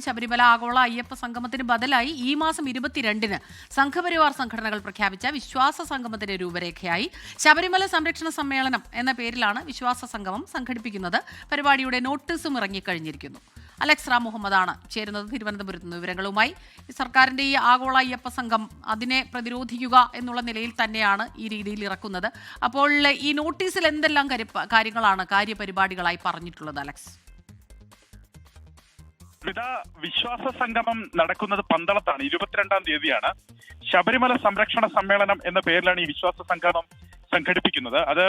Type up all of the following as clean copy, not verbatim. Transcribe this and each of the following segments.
ശബരിമല ആഗോള അയ്യപ്പ സംഗമത്തിന് ബദലായി ഈ മാസം 22-ന് സംഘപരിവാർ സംഘടനകൾ പ്രഖ്യാപിച്ച വിശ്വാസ സംഗമത്തിന്റെ രൂപരേഖയായി ശബരിമല സംരക്ഷണ സമ്മേളനം എന്ന പേരിലാണ് വിശ്വാസ സംഗമം സംഘടിപ്പിക്കുന്നത്. പരിപാടിയുടെ നോട്ടീസും ഇറങ്ങിക്കഴിഞ്ഞിരിക്കുന്നു. അലക്സ് റാം മുഹമ്മദാണ് ചേരുന്നത് തിരുവനന്തപുരത്ത് നിന്ന് വിവരങ്ങളുമായി. സർക്കാരിന്റെ ഈ ആഗോള അയ്യപ്പ സംഘം അതിനെ പ്രതിരോധിക്കുക എന്നുള്ള നിലയിൽ തന്നെയാണ് ഈ രീതിയിൽ ഇറക്കുന്നത്. അപ്പോൾ ഈ നോട്ടീസിൽ എന്തെല്ലാം കാര്യങ്ങളാണ് കാര്യപരിപാടികളായി പറഞ്ഞിട്ടുള്ളത് അലക്സ്? വിശ്വാസ സംഗമം നടക്കുന്നത് പന്തളത്താണ്. 22-ാം തീയതിയാണ്. ശബരിമല സംരക്ഷണ സമ്മേളനം എന്ന പേരിലാണ് ഈ വിശ്വാസ സംഗമം സംഘടിപ്പിക്കുന്നത്. അത്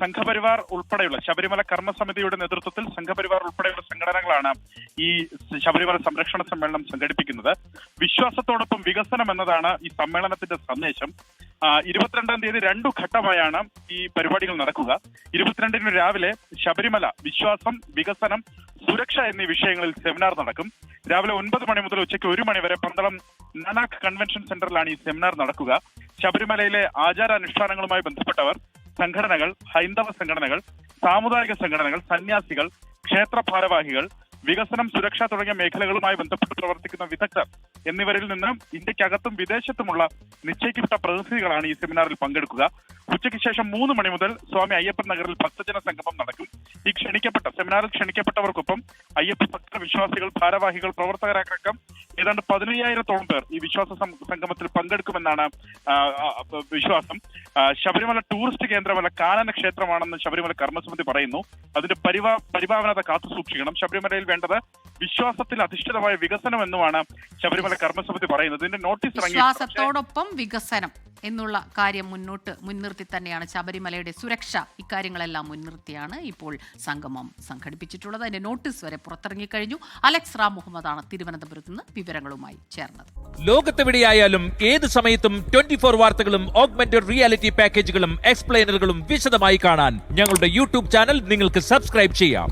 സംഘപരിവാർ ഉൾപ്പെടെയുള്ള ശബരിമല കർമ്മസമിതിയുടെ നേതൃത്വത്തിൽ സംഘപരിവാർ ഉൾപ്പെടെയുള്ള സംഘടനകളാണ് ഈ ശബരിമല സംരക്ഷണ സമ്മേളനം സംഘടിപ്പിക്കുന്നത്. വിശ്വാസത്തോടൊപ്പം വികസനം എന്നതാണ് ഈ സമ്മേളനത്തിന്റെ സന്ദേശം. 22-ാം തീയതി 2 ഘട്ടമായാണ് ഈ പരിപാടികൾ നടക്കുക. 22-ന് രാവിലെ ശബരിമല വിശ്വാസം, വികസനം, സുരക്ഷ എന്നീ വിഷയങ്ങളിൽ സെമിനാർ നടക്കും. രാവിലെ 9 മണി മുതൽ ഉച്ചയ്ക്ക് 1 മണി വരെ പന്തളം നാനാക്ക് കൺവെൻഷൻ സെന്ററിലാണ് ഈ സെമിനാർ നടക്കുക. ശബരിമലയിലെ ആചാരാനുഷ്ഠാനങ്ങളുമായി ബന്ധപ്പെട്ടവർ, സംഘടനകൾ, ഹൈന്ദവ സംഘടനകൾ, സാമുദായിക സംഘടനകൾ, സന്യാസികൾ, ക്ഷേത്ര ഭാരവാഹികൾ, വികസനം, സുരക്ഷ തുടങ്ങിയ മേഖലകളുമായി ബന്ധപ്പെട്ട് പ്രവർത്തിക്കുന്ന വിദഗ്ധർ എന്നിവരിൽ നിന്ന് ഇന്ത്യക്കകത്തും വിദേശത്തുമുള്ള നിശ്ചയിക്കപ്പെട്ട പ്രതിനിധികളാണ് ഈ സെമിനാറിൽ പങ്കെടുക്കുക. ഉച്ചയ്ക്ക് ശേഷം 3 മണി മുതൽ സ്വാമി അയ്യപ്പൻ നഗറിൽ ഭക്തജന സംഗമം നടക്കും. ഈ സെമിനാറിൽ ക്ഷണിക്കപ്പെട്ടവർക്കൊപ്പം അയ്യപ്പ ഭക്ത വിശ്വാസികൾ, ഭാരവാഹികൾ, പ്രവർത്തകരടക്കം ഏതാണ്ട് 15,000-ഓളം പേർ ഈ വിശ്വാസ സംഗമത്തിൽ പങ്കെടുക്കുമെന്നാണ് വിശ്വാസം. ശബരിമല ടൂറിസ്റ്റ് കേന്ദ്രമല്ല, കാനന ക്ഷേത്രമാണെന്ന് ശബരിമല കർമ്മസമിതി പറയുന്നു. അതിന്റെ പരിപാവനത കാത്തുസൂക്ഷിക്കണം. ശബരിമലയിൽ വേണ്ടത് വിശ്വാസത്തിൽ അധിഷ്ഠിതമായ വികസനം എന്നുമാണ് ശബരിമല കർമ്മസമിതി പറയുന്നത്. ഇതിന്റെ നോട്ടീസ് ഇറങ്ങി വിശ്വാസത്തോടൊപ്പം വികസനം എന്നുള്ള കാര്യം മുൻനിർത്തി തന്നെയാണ് ശബരിമലയുടെ സുരക്ഷ, ഇക്കാര്യങ്ങളെല്ലാം മുൻനിർത്തിയാണ് ഇപ്പോൾ സംഗമം സംഘടിപ്പിച്ചിട്ടുള്ളത്. അതിന്റെ നോട്ടീസ് വരെ പുറത്തിറങ്ങിക്കഴിഞ്ഞു. അലക്സ് റാം മുഹമ്മദാണ് തിരുവനന്തപുരത്ത് നിന്ന് വിവരങ്ങളുമായി ചേർന്നത്. ലോകത്തെവിടെയായാലും ഏത് സമയത്തും 24 വാർത്തകളും ഓഗ്മെന്റഡ് റിയാലിറ്റി പാക്കേജുകളും എക്സ്പ്ലെയിനറുകളും വിശദമായി കാണാൻ ഞങ്ങളുടെ യൂട്യൂബ് ചാനൽ നിങ്ങൾക്ക് സബ്സ്ക്രൈബ് ചെയ്യാം.